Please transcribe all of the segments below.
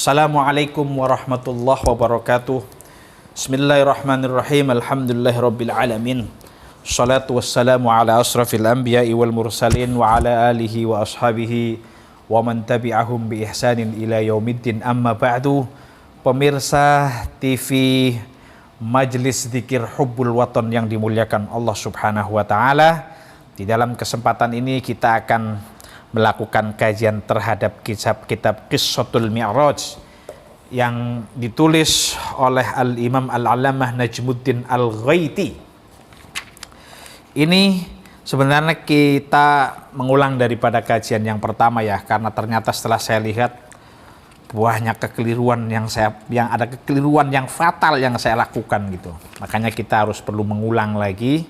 Assalamualaikum warahmatullahi wabarakatuh. Bismillahirrahmanirrahim. Alhamdulillahirabbil alamin. Shalatu wassalamu ala asrafil anbiya'i wal mursalin wa ala alihi wa ashabihi wa man tabi'ahum bi ihsanin ila yaumiddin. Amma ba'du. Pemirsa TV Majelis Dzikir Hubbul Waton yang dimuliakan Allah Subhanahu wa taala, di dalam kesempatan ini kita akan melakukan kajian terhadap kitab Qissatul Mi'raj yang ditulis oleh Al-Imam Al-Allamah Najmuddin Al-Ghaiti. Ini sebenarnya kita mengulang daripada kajian yang pertama ya, karena ternyata setelah saya lihat banyak kekeliruan yang ada kekeliruan yang fatal yang saya lakukan gitu. Makanya kita harus perlu mengulang lagi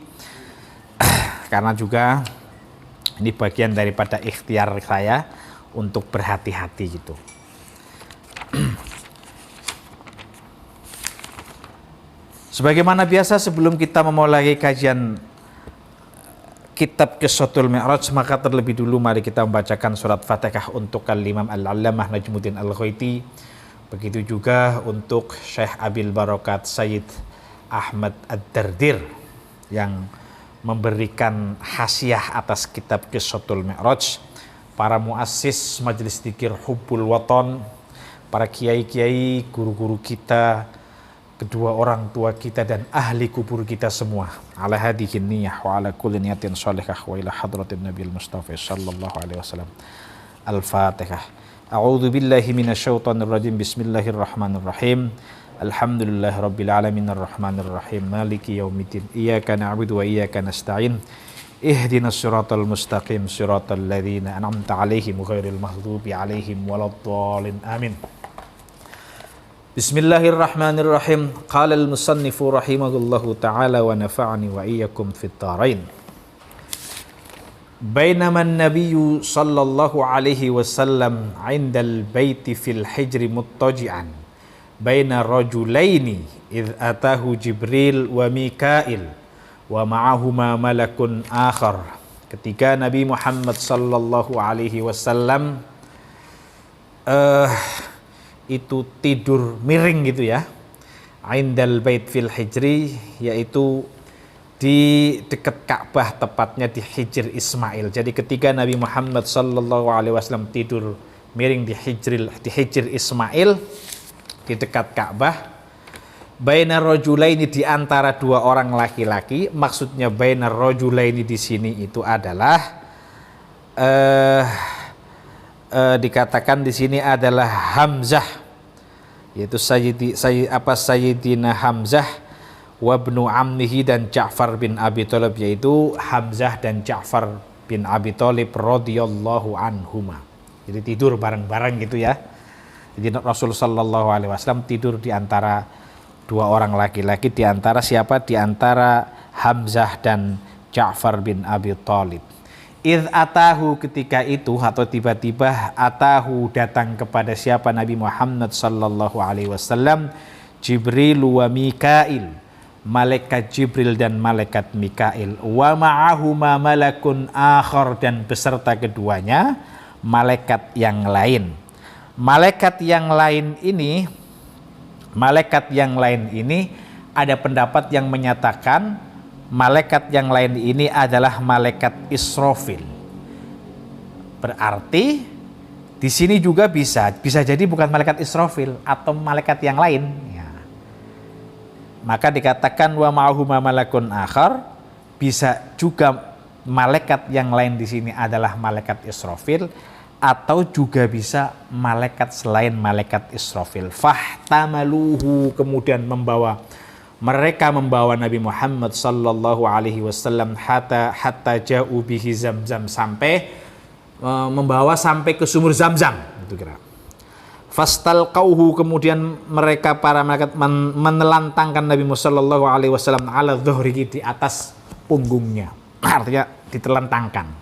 karena juga ini bagian daripada ikhtiar saya untuk berhati-hati gitu. Sebagaimana biasa, sebelum kita memulai kajian kitab Qissatul Mi'raj, maka terlebih dulu mari kita membacakan surat Fatihah untuk Al-Imam Al-Allamah Najmuddin Al-Ghaiti. Begitu juga untuk Syekh Abil Barakat Sayyid Ahmad Ad-Dardir yang memberikan hasiah atas kitab Qissatul Mi'raj, para muassis Majelis Dzikir Hubbul Waton, para kiai-kiai, guru-guru kita, kedua orang tua kita dan ahli kubur kita semua. Ala hadhihi niyyah wa ala kulli niyatin shalihah wa ila hadratin Nabil Mustafa sallallahu alaihi wasallam. Al-Fatihah. A'udzu billahi minasyaitonir rajim. Bismillahirrahmanirrahim. Alhamdulillahi rabbil alamin arrahmanir rahim maliki yaumiddin iyyaka na'budu wa iyyaka nasta'in ihdinas siratal mustaqim siratal ladzina an'amta 'alaihim ghairil maghdubi 'alaihim waladdallin amin. Bismillahirrahmanirrahim. Qala al-musannifu rahimahullahu ta'ala wa nafa'ani wa iyyakum fit dharain. Bainama an-nabiyyu sallallahu alaihi wasallam 'indal baiti fil hijri muttaji'an baina rajulaini idh atahu Jibril wa Mikail wa ma'ahuma malakun akhar. Ketika Nabi Muhammad sallallahu alaihi wasallam itu tidur miring gitu ya, indal bait fil hijri, yaitu di dekat Ka'bah, tepatnya di Hijr Ismail. Jadi ketika Nabi Muhammad sallallahu alaihi wasallam tidur miring di Hijr Ismail, di dekat Ka'bah, baina rajulaini, di antara dua orang laki-laki. Maksudnya baina rajulaini di sini itu adalah dikatakan di sini adalah Hamzah, yaitu Sayyidina Hamzah wa ibnu ammihi, dan Ja'far bin Abi Thalib, yaitu Hamzah dan Ja'far bin Abi Thalib radhiyallahu anhuma. Jadi tidur bareng-bareng gitu ya. Jadi Rasul sallallahu alaihi wasallam tidur di antara dua orang laki-laki, di antara siapa? Di antara Hamzah dan Ja'far bin Abi Thalib. Idh atahu, ketika itu atau tiba-tiba, atahu datang kepada siapa? Nabi Muhammad sallallahu alaihi wasallam, Jibril wa Mikail, malaikat Jibril dan malaikat Mikail, wa ma'ahuma malakun akhar, dan beserta keduanya malaikat yang lain. Malaikat yang lain ini ada pendapat yang menyatakan malaikat yang lain ini adalah malaikat Israfil. Berarti di sini juga bisa jadi bukan malaikat Israfil atau malaikat yang lain ya. Maka dikatakan wa ma'ahuma malakun akhar, bisa juga malaikat yang lain di sini adalah malaikat Israfil, atau juga bisa malaikat selain malaikat Israfil. Fahtamaluhu, kemudian mereka membawa Nabi Muhammad sallallahu alaihi wasallam hatta ja'u bihi Zamzam, sampai membawa sampai ke sumur Zamzam itu kira. Fastalqauhu, kemudian mereka para malaikat menelantangkan Nabi Muhammad sallallahu alaihi wasallam ala dhuhrihi, di atas punggungnya. Artinya ditelentangkan.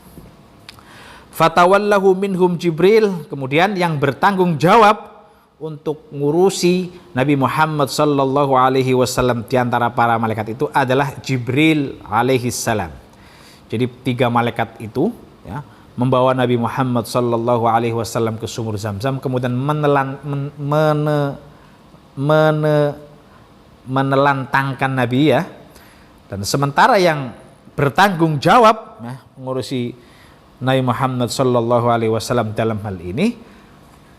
Fatawallahu minhum Jibril, kemudian yang bertanggung jawab untuk ngurusi Nabi Muhammad sallallahu alaihi wasallam di antara para malaikat itu adalah Jibril alaihi salam. Jadi tiga malaikat itu ya, membawa Nabi Muhammad sallallahu alaihi wasallam ke sumur Zam-Zam, kemudian menelantangkan Nabi ya. Dan sementara yang bertanggung jawab mengurusi Nabi Muhammad sallallahu alaihi wasallam dalam hal ini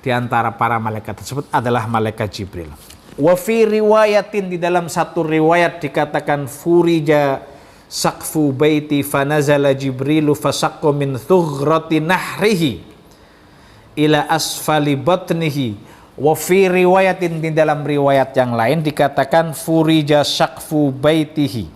di antara para malaikat tersebut adalah malaikat Jibril. Wa fi riwayatin, di dalam satu riwayat dikatakan furija saqfu baiti fanazala Jibrilu fasaqqa min thughrati nahrihi ila asfali batnihi. Wa fi riwayatin, di dalam riwayat yang lain dikatakan furija saqfu baitihi,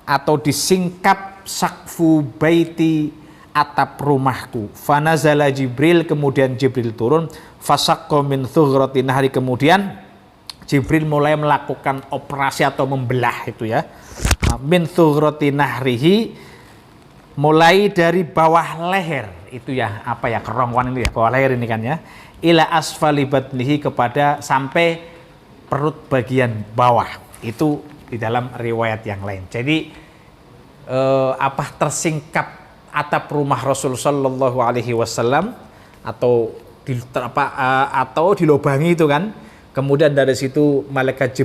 atau disingkap saqfu baiti, atap rumahku. Fanazala Jibril, kemudian Jibril turun, fasaqqa min thughrati nahri, kemudian Jibril mulai melakukan operasi atau membelah itu ya. Min thughrati nahrihi, mulai dari bawah leher itu ya, apa ya, kerongkongan ini ya, bawah leher ini kan ya, ila asfali batnihi, kepada sampai perut bagian bawah. Itu di dalam riwayat yang lain. Jadi tersingkap atap rumah Rasul sallallahu alaihi wasallam atau dilobangi itu kan. Kemudian dari situ malaikat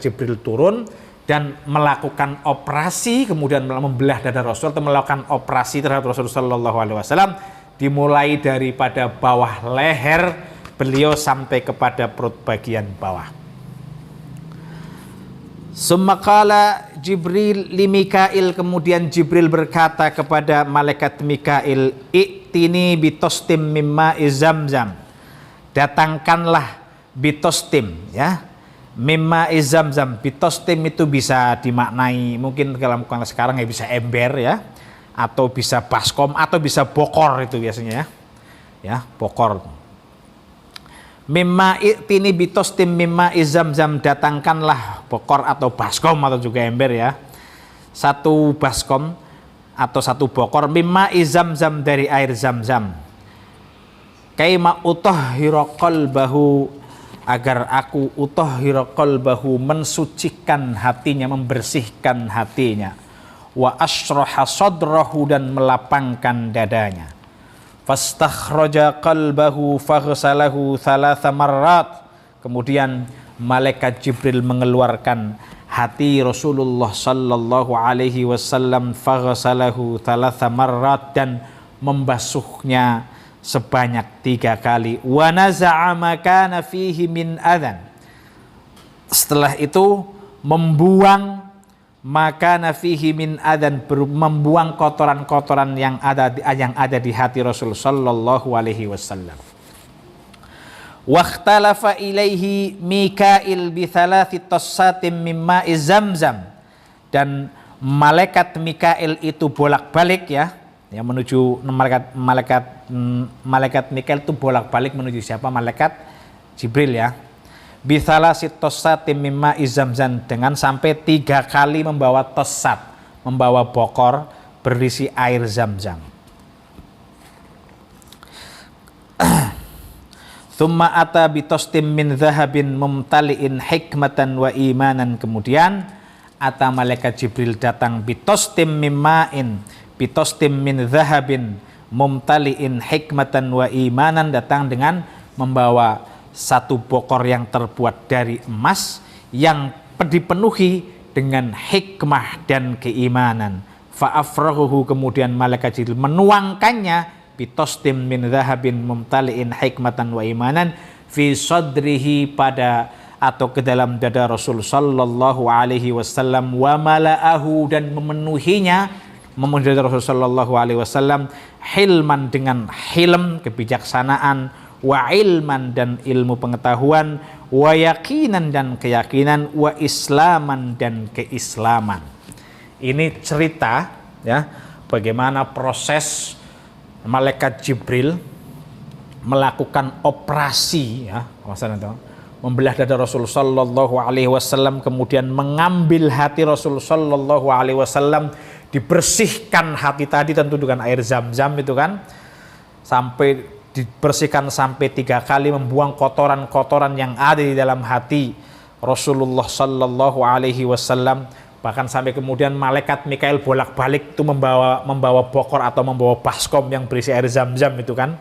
Jibril turun dan melakukan operasi, kemudian membelah dada Rasul atau melakukan operasi terhadap Rasul sallallahu alaihi wasallam, dimulai daripada bawah leher beliau sampai kepada perut bagian bawah. Summa qala Jibril li Mikail, kemudian Jibril berkata kepada malaikat Mikail, "I'tini bitostim mimma Zamzam." Datangkanlah bitostim ya. Mimma Zamzam. Bitostim itu bisa dimaknai mungkin dalam konteks sekarang ya, bisa ember ya, atau bisa baskom, atau bisa bokor itu biasanya ya. Ya, bokor. Mimma i'tini bitostim mimma Zamzam, datangkanlah bokor atau baskom atau juga ember ya. Satu baskom atau satu bokor, mimma Zamzam, dari air Zam-Zam. Kaima utahhira qalbahu, agar aku utahhira qalbahu, mensucikan hatinya, membersihkan hatinya. Wa ashraha sadrahu, dan melapangkan dadanya. Fastakhraja qalbahu faghsalahu thalatha marrat, kemudian malaikat Jibril mengeluarkan hati Rasulullah sallallahu alaihi wasallam, faghsalahu thalatha marrat, dan membasuhnya sebanyak 3 kali. Wa naza'a ma kana fihi min adhan, setelah itu membuang maka nafihi min adan, membuang kotoran-kotoran yang ada di hati Rasul sallallahu alaihi wasallam. Wakhtalafa ilaihi Mikail bi thalathi tassatin mimma Zamzam, dan malaikat Mikail itu bolak-balik ya, yang menuju malaikat Mikail itu bolak-balik menuju siapa? Malaikat Jibril ya. Bithala sitosatim mimma Zamzam, dengan sampai 3 kali membawa tosat, membawa bokor berisi air Zam-Zam. Thumma ata bitostim min zahabin mumtali'in hikmatan wa imanan, kemudian ata malaikat Jibril datang bitostim mimma'in, bitostim min zahabin mumtali'in hikmatan wa imanan, datang dengan membawa satu bokor yang terbuat dari emas yang dipenuhi dengan hikmah dan keimanan. Fa'afrahuhu, kemudian malaikat Jibril menuangkannya, bitostim min zahabin mumtali'in hikmatan wa imanan, fi sadrihi, pada atau ke dalam dada Rasul sallallahu alaihi wasallam, wa mala'ahu, dan memenuhi dada Rasul sallallahu alaihi wasallam, hilman, dengan hilm, kebijaksanaan, wa ilman, dan ilmu pengetahuan, wa yakinan, dan keyakinan, wa islaman, dan keislaman. Ini cerita ya, bagaimana proses malaikat Jibril melakukan operasi ya, membelah dada Rasul sallallahu alaihi wasallam, kemudian mengambil hati Rasul sallallahu alaihi wasallam, dibersihkan hati tadi tentu dengan air Zam-Zam itu kan, sampai dibersihkan sampai 3 kali, membuang kotoran-kotoran yang ada di dalam hati Rasulullah sallallahu alaihi wasallam. Bahkan sampai kemudian malaikat Mikail bolak-balik itu membawa bokor atau membawa baskom yang berisi air zam-zam itu kan.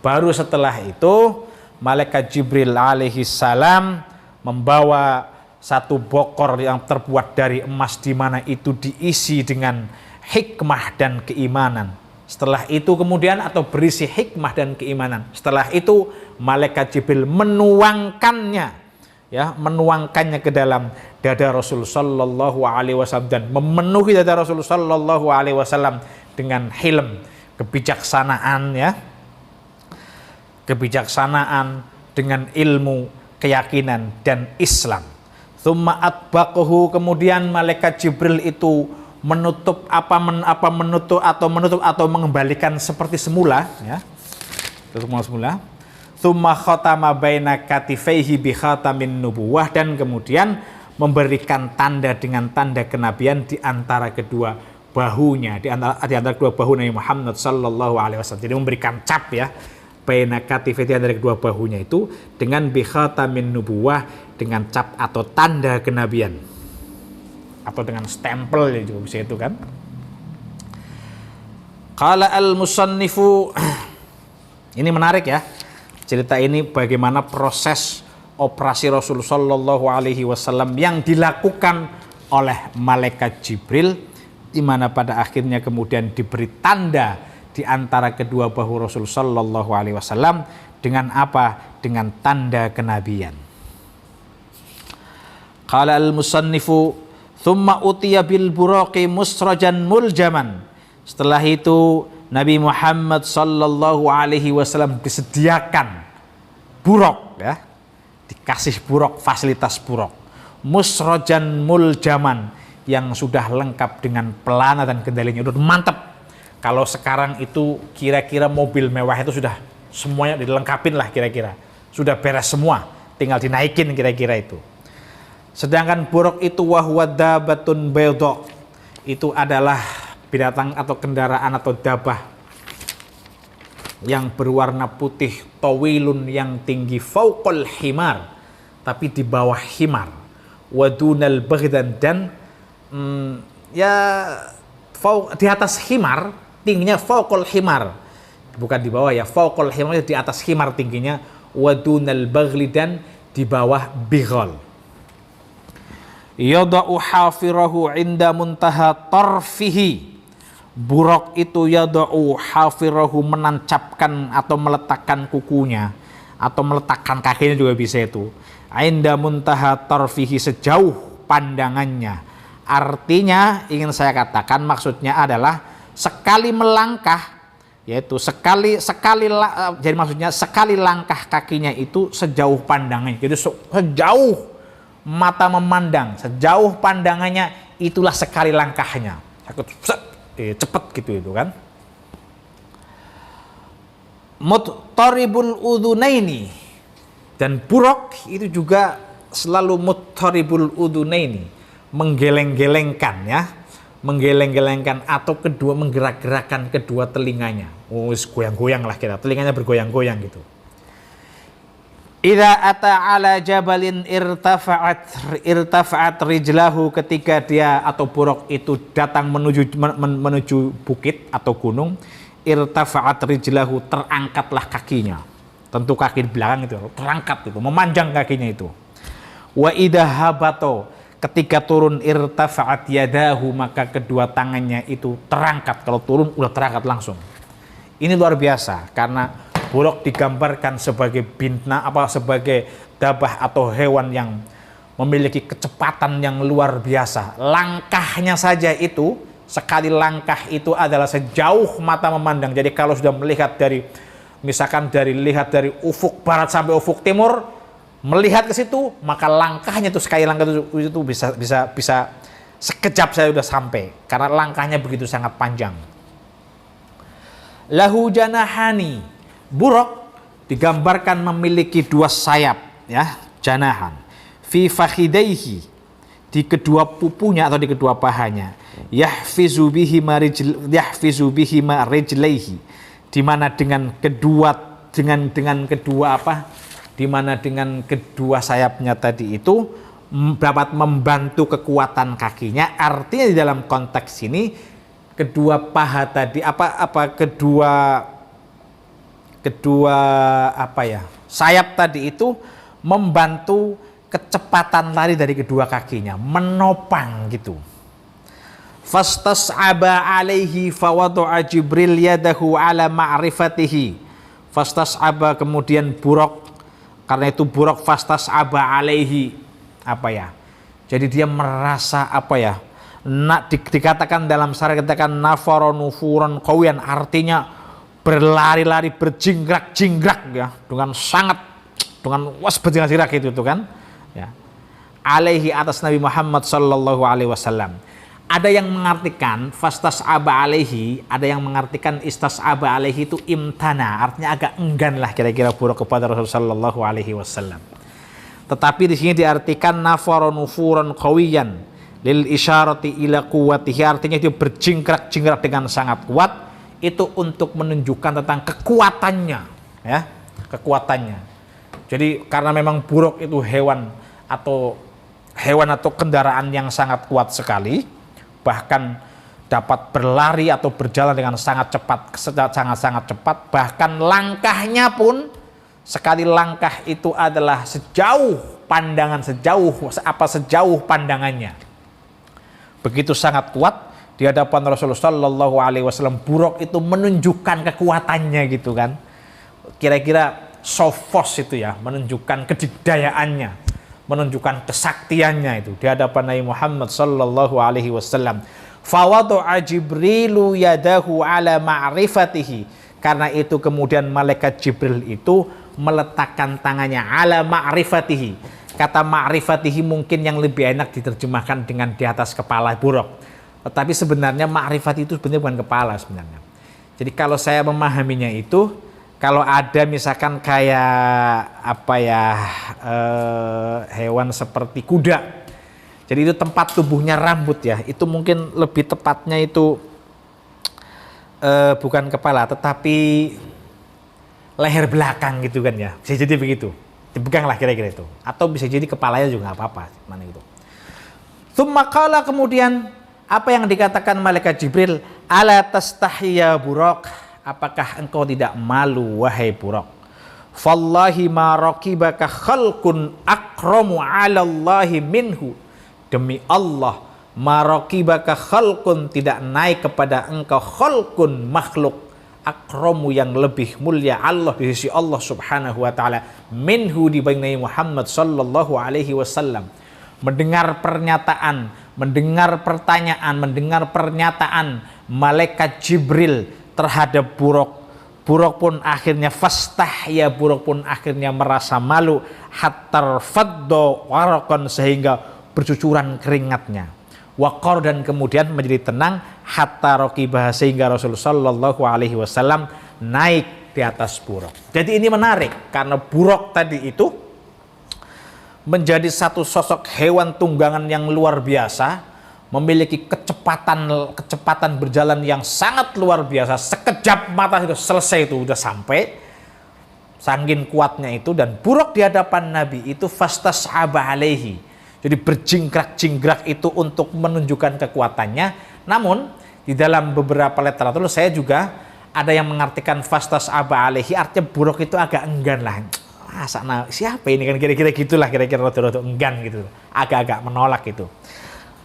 Baru setelah itu malaikat Jibril alaihi salam membawa satu bokor yang terbuat dari emas, di mana itu diisi dengan hikmah dan keimanan. Setelah itu kemudian, atau berisi hikmah dan keimanan. Setelah itu malaikat Jibril menuangkannya, ya, menuangkannya ke dalam dada Rasul sallallahu alaihi wasallam dan memenuhi dada Rasul sallallahu alaihi wasallam dengan hilm, kebijaksanaan, ya. Kebijaksanaan dengan ilmu, keyakinan dan Islam. Tsumma atbaqahu, kemudian malaikat Jibril itu menutup atau mengembalikan seperti semula, ya. Tutup semula. Tsumma khatama baina katifaihi bi khatamin nubuwah, dan kemudian memberikan tanda dengan tanda kenabian di antara kedua bahunya, di antara kedua bahu Nabi Muhammad sallallahu alaihi wasallam. Jadi memberikan cap, ya, baina katifaihi, di antara kedua bahunya itu dengan bi khatamin nubuwah, dengan cap atau tanda kenabian, atau dengan stempel, ya, juga bisa itu kan. Qala al-musannifu, ini menarik, ya, cerita ini bagaimana proses operasi Rasul sallallahu alaihi wasallam yang dilakukan oleh malaikat Jibril, di mana pada akhirnya kemudian diberi tanda di antara kedua bahu Rasul sallallahu alaihi wasallam dengan apa? Dengan tanda kenabian. Qala al-musannifu thumma utiya bil buraqi musrajan muljaman. Setelah itu Nabi Muhammad sallallahu alaihi wasallam disediakan buraq, ya. Dikasih buraq, fasilitas buraq. Musrajan muljaman, yang sudah lengkap dengan pelana dan kendalinya, udah mantap. Kalau sekarang itu kira-kira mobil mewah itu sudah semuanya dilengkapin lah, kira-kira. Sudah beres semua, tinggal dinaikin kira-kira itu. Sedangkan buraq itu wahwa dabatun bayda, itu adalah binatang atau kendaraan atau dabah yang berwarna putih, tawilun, yang tinggi, fauqal himar, tapi di bawah himar, wadunal baghdan, dan di atas himar, tingginya fauqal himar, bukan di bawah, ya, fauqal himar, di atas himar tingginya, wadunal baghli, dan di bawah bighal. Yada'u hafirahu inda muntaha tarfihi, buraq itu yada'u hafirahu, menancapkan atau meletakkan kukunya atau meletakkan kakinya juga bisa itu, inda muntaha tarfihi, sejauh pandangannya. Artinya ingin saya katakan, maksudnya adalah sekali melangkah, yaitu jadi maksudnya sekali langkah kakinya itu sejauh pandangannya, jadi sejauh mata memandang, sejauh pandangannya, itulah sekali langkahnya. Cepet gitu itu kan. Muttaribul udhunaini, dan buraq itu juga selalu muttaribul udhunaini, menggeleng-gelengkan, ya, menggeleng-gelengkan atau menggerak-gerakkan kedua telinganya. Goyang-goyang lah kita, telinganya bergoyang-goyang gitu. Idza ata ala jabalin irtafa'at rijlahu, ketika dia atau buraq itu datang menuju bukit atau gunung, irtafa'at rijlahu, terangkatlah kakinya. Tentu kaki di belakang itu terangkat, itu memanjang kakinya itu. Wa idza habato, ketika turun, irtafa'at yadahu, maka kedua tangannya itu terangkat. Kalau turun udah terangkat langsung. Ini luar biasa, karena buraq digambarkan sebagai sebagai dabah atau hewan yang memiliki kecepatan yang luar biasa. Langkahnya saja itu, sekali langkah itu adalah sejauh mata memandang. Jadi kalau sudah melihat misalkan lihat dari ufuk barat sampai ufuk timur, melihat ke situ, maka langkahnya itu, sekali langkah itu bisa sekejap saya sudah sampai, karena langkahnya begitu sangat panjang. Lahu janahani, buraq digambarkan memiliki dua sayap, ya, janahan. Fi fakhidaihi, di kedua pupunya atau di kedua pahanya. Yahfizu bihima rijlaihi, di mana dengan kedua sayapnya tadi itu dapat membantu kekuatan kakinya. Artinya di dalam konteks ini kedua paha tadi kedua sayap tadi itu membantu kecepatan lari dari kedua kakinya, menopang gitu. Fastas'aba alaihi fawadu'a Jibril yadahu ala ma'rifatihi. Fastas'aba kemudian Buraq, karena itu Buraq fastas'aba alaihi jadi dia merasa dikatakan dalam syarah katakan nafara nufuran qawiyan, artinya berlari-lari berjingkrak-jingkrak ya dengan berjingkrak itu tuh kan ya, alaihi atas Nabi Muhammad sallallahu alaihi wasallam. Ada yang mengartikan fastas'aba alaihi, ada yang mengartikan istas'aba alaihi itu imtana, artinya agak enggan lah kira-kira Buraq kepada Rasulullah sallallahu alaihi wasallam. Tetapi di sini diartikan nafara nufuran qawiyan lil isyarati ila quwwatihi, artinya dia berjingkrak-jingkrak dengan sangat kuat, itu untuk menunjukkan tentang kekuatannya ya, kekuatannya. Jadi karena memang Buraq itu hewan atau kendaraan yang sangat kuat sekali, bahkan dapat berlari atau berjalan dengan sangat cepat, bahkan langkahnya pun sekali langkah itu adalah sejauh pandangannya. Begitu sangat kuat di hadapan Rasulullah Shallallahu Alaihi Wasallam. Buraq itu menunjukkan kekuatannya gitu kan. Kira-kira sofos itu ya, menunjukkan kedikdayaannya, menunjukkan kesaktiannya itu di hadapan Nabi Muhammad Shallallahu Alaihi Wasallam. Fawadu'a Jibrilu yadahu ala ma'rifatihi. Karena itu kemudian malaikat Jibril itu meletakkan tangannya ala ma'rifatihi. Kata ma'rifatihi mungkin yang lebih enak diterjemahkan dengan di atas kepala Buraq. Tetapi sebenarnya ma'rifat itu sebenarnya bukan kepala sebenarnya. Jadi kalau saya memahaminya itu, kalau ada misalkan kayak hewan seperti kuda. Jadi itu tempat tubuhnya rambut ya. Itu mungkin lebih tepatnya itu bukan kepala tetapi leher belakang gitu kan ya, bisa jadi begitu, dipegang lah kira-kira itu, atau bisa jadi kepalanya juga nggak apa-apa, mana itu. Tsumma qala, kemudian apa yang dikatakan malaikat Jibril, ala tastahya Buraq, apakah engkau tidak malu wahai Buraq? Fallahi ma raqibaka khalqun akramu 'ala Allahi minhu, demi Allah ma raqibaka khalqun, tidak naik kepada engkau khalqun makhluk akramu yang lebih mulia Allah di sisi Allah Subhanahu wa taala minhu dibanding Nabi Muhammad sallallahu alaihi wasallam. Mendengar pernyataan malaikat Jibril terhadap Buraq, Buraq pun akhirnya Buraq pun akhirnya merasa malu, hatta faddo waraqan, sehingga bercucuran keringatnya. Waqar, dan kemudian menjadi tenang, hatta raqibah, sehingga Rasulullah sallallahu alaihi wasallam naik di atas Buraq. Jadi ini menarik karena Buraq tadi itu menjadi satu sosok hewan tunggangan yang luar biasa, memiliki kecepatan berjalan yang sangat luar biasa. Sekejap mata itu selesai, itu udah sampai, saking kuatnya itu. Dan Buraq di hadapan Nabi itu fastas'aba alaihi, jadi berjingkrak-jingkrak itu untuk menunjukkan kekuatannya. Namun di dalam beberapa literatur saya juga ada yang mengartikan fastas'aba alaihi, artinya Buraq itu agak enggan lah. Siapa ini kan, kira-kira gitulah, kira-kira rada-rada enggan gitu, agak-agak menolak gitu.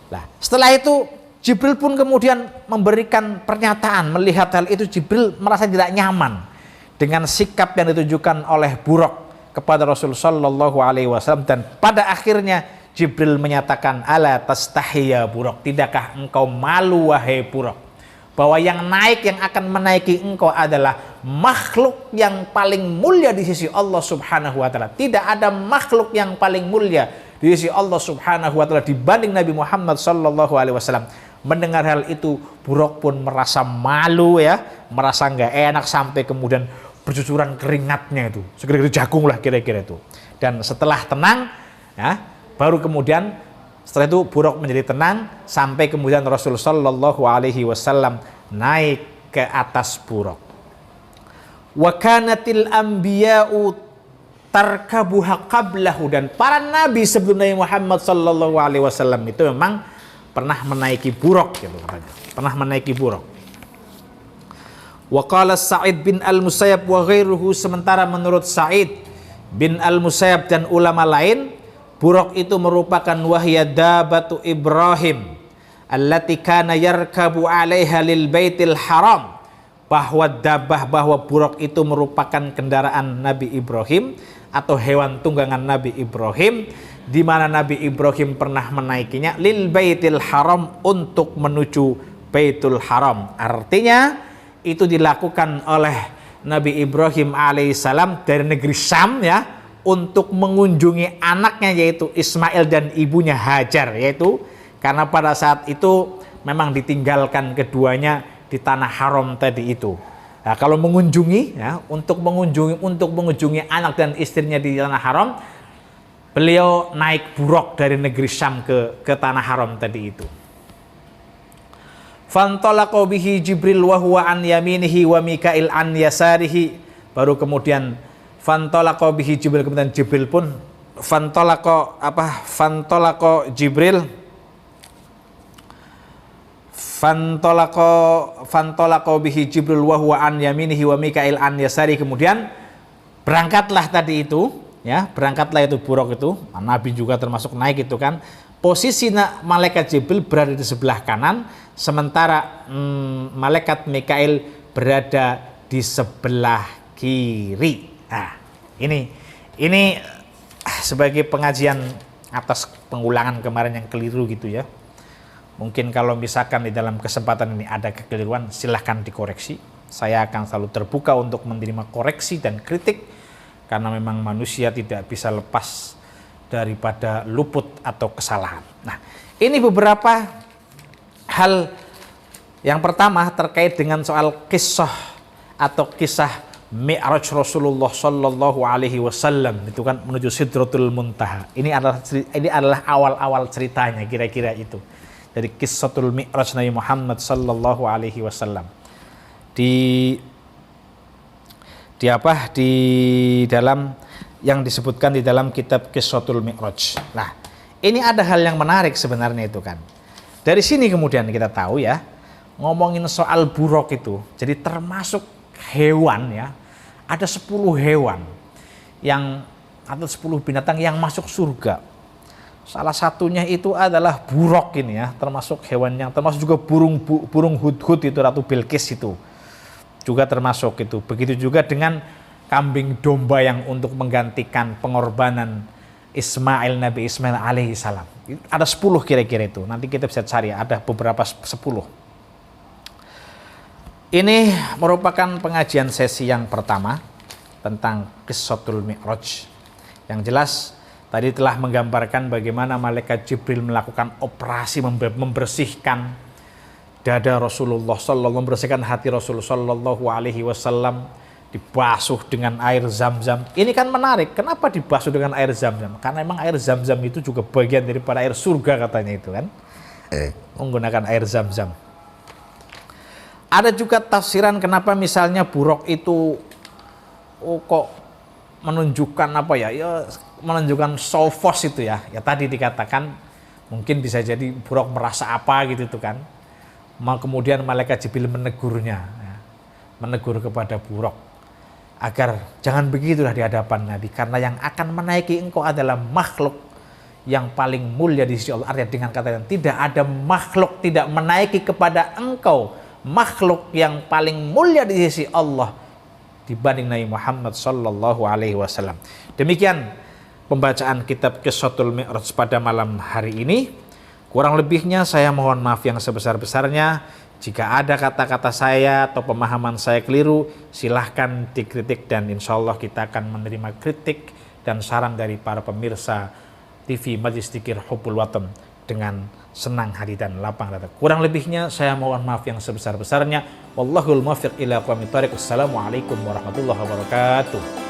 Nah, setelah itu Jibril pun kemudian memberikan pernyataan. Melihat hal itu Jibril merasa tidak nyaman dengan sikap yang ditunjukkan oleh Buraq kepada Rasulullah Shallallahu Alaihi Wasallam, dan pada akhirnya Jibril menyatakan, ala tastahya Buraq, tidakkah engkau malu wahai Buraq, bahwa yang akan menaiki engkau adalah makhluk yang paling mulia di sisi Allah Subhanahu wa taala. Tidak ada makhluk yang paling mulia di sisi Allah Subhanahu wa taala dibanding Nabi Muhammad sallallahu alaihi wasallam. Mendengar hal itu Buraq pun merasa malu ya, merasa nggak enak, sampai kemudian bercucuran keringatnya itu, segera jagung lah kira-kira itu. Dan setelah tenang ya, baru kemudian setelah itu Buraq menjadi tenang, sampai kemudian Rasulullah sallallahu alaihi wasallam naik ke atas Buraq. Wa kanatil anbiya'u tarkabuha qablahu, dan para nabi sebelum Nabi Muhammad sallallahu alaihi wasallam itu memang pernah menaiki buruk gitu katanya. Pernah menaiki buruk. Wa qala Sa'id bin Al-Musayyab wa ghairuhu, sementara menurut Sa'id bin Al-Musayyab dan ulama lain, buruk itu merupakan wahya dabatu Ibrahim allati kana yarkabu 'alaiha lil baitil haram, bahwa buruk itu merupakan kendaraan Nabi Ibrahim atau hewan tunggangan Nabi Ibrahim, di mana Nabi Ibrahim pernah menaikinya lil baitil haram, untuk menuju Baitul Haram. Artinya itu dilakukan oleh Nabi Ibrahim alaihissalam dari negeri Syam ya, untuk mengunjungi anaknya yaitu Ismail dan ibunya Hajar, yaitu karena pada saat itu memang ditinggalkan keduanya di tanah haram tadi itu. Nah, kalau mengunjungi ya, untuk mengunjungi anak dan istrinya di tanah haram, beliau naik buruk dari negeri Syam ke tanah haram tadi itu. Fantalaqa bihi Jibril wa huwa an yaminihi wa Mikail an yasarihi, baru kemudian fantalaqa bihi Jibril, kemudian Jibril pun fantalaqa Jibril fantalaqa bihi Jibril wa huwa an yaminihi wa Mikail an yasari, kemudian berangkatlah tadi itu ya, berangkatlah itu buruk itu, Nabi juga termasuk naik itu kan. Posisi malaikat Jibril berada di sebelah kanan, sementara malaikat Mikail berada di sebelah kiri. Nah, ini sebagai pengajian atas pengulangan kemarin yang keliru gitu ya. Mungkin kalau misalkan di dalam kesempatan ini ada kekeliruan, silahkan dikoreksi. Saya akan selalu terbuka untuk menerima koreksi dan kritik, karena memang manusia tidak bisa lepas daripada luput atau kesalahan. Nah, ini beberapa hal. Yang pertama terkait dengan soal kisah atau kisah Mi'raj Rasulullah Sallallahu Alaihi Wasallam itu kan menuju Sidratul Muntaha. Ini adalah awal-awal ceritanya kira-kira itu. Dari Qissatul Mi'raj Nabi Muhammad Sallallahu Alaihi Wasallam di dalam yang disebutkan di dalam kitab Qissatul Mi'raj. Nah, ini ada hal yang menarik sebenarnya itu kan. Dari sini kemudian kita tahu ya, ngomongin soal buruk itu, jadi termasuk hewan ya, ada 10 hewan atau 10 binatang yang masuk surga. Salah satunya itu adalah buruk ini ya, termasuk hewan yang termasuk juga burung hudhud itu, Ratu Bilqis itu juga termasuk itu. Begitu juga dengan kambing domba yang untuk menggantikan pengorbanan Nabi Ismail alaihi salam. Ada 10 kira-kira itu. Nanti kita bisa cari, ada beberapa 10. Ini merupakan pengajian sesi yang pertama tentang Qissatul Mi'raj. Yang jelas tadi telah menggambarkan bagaimana malaikat Jibril melakukan operasi membersihkan dada Rasulullah sallallahu, membersihkan hati Rasulullah sallallahu alaihi wasallam, dibasuh dengan air Zam-Zam. Ini kan menarik, kenapa dibasuh dengan air Zam-Zam? Karena memang air Zam-Zam itu juga bagian daripada air surga katanya itu kan, menggunakan air Zam-Zam. Ada juga tafsiran kenapa misalnya buruk itu kok menunjukkan menunjukkan sofos itu ya. Ya tadi dikatakan mungkin bisa jadi buruk merasa apa gitu tuh kan. Kemudian malaikat Jibril menegurnya, ya, menegur kepada buruk agar jangan begitulah di hadapan Nabi, karena yang akan menaiki engkau adalah makhluk yang paling mulia di sisi Allah. Artinya dengan kata yang tidak ada makhluk tidak menaiki kepada engkau, makhluk yang paling mulia di sisi Allah dibanding Nabi Muhammad sallallahu alaihi wasallam. Demikian pembacaan kitab Qissatul Mi'raj pada malam hari ini. Kurang lebihnya saya mohon maaf yang sebesar-besarnya. Jika ada kata-kata saya atau pemahaman saya keliru, silahkan dikritik, dan insya Allah kita akan menerima kritik dan saran dari para pemirsa TV Majelis Dzikir Hubbul Watan dengan senang hati dan lapang dada. Kurang lebihnya saya mohon maaf yang sebesar-besarnya. Wallahul muwaffiq ila aqwamit thoriq. Wassalamualaikum warahmatullahi wabarakatuh.